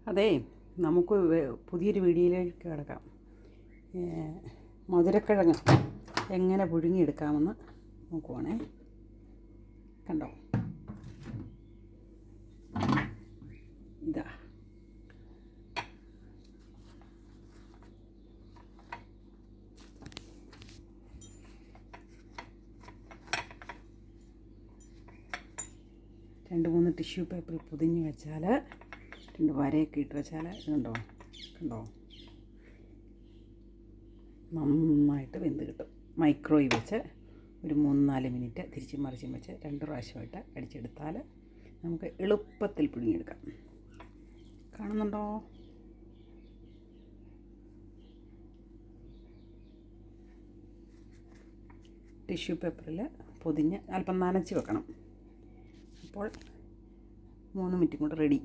അതെ, നമുക്ക് പുതിയൊരു വീഡിയോയിലേക്ക് കിടക്കാം. മധുരക്കിഴങ്ങ് എങ്ങനെ പുഴുങ്ങിയെടുക്കാമെന്ന് നോക്കുവാണേ. കണ്ടോ, ഇതാ രണ്ട് മൂന്ന് ടിഷ്യൂ പേപ്പറിൽ പൊതിഞ്ഞ് വെച്ചാൽ, രണ്ട് വരയൊക്കെ ഇട്ട് വെച്ചാൽ ഇതുണ്ടോ, കണ്ടോ, നന്നായിട്ട് വെന്ത് കിട്ടും. മൈക്രോവേവ് വെച്ച് ഒരു 3-4 മിനിറ്റ് തിരിച്ചും മറിച്ചും വെച്ച് 2 പ്രാവശ്യമായിട്ട് അടിച്ചെടുത്താൽ നമുക്ക് എളുപ്പത്തിൽ പുഴുങ്ങിയെടുക്കാം. കാണുന്നുണ്ടോ? ടിഷ്യൂ പേപ്പറിൽ പൊതിഞ്ഞ് അല്പം നനച്ച് വെക്കണം. അപ്പോൾ 3 മിനിറ്റും കൊണ്ട് റെഡി.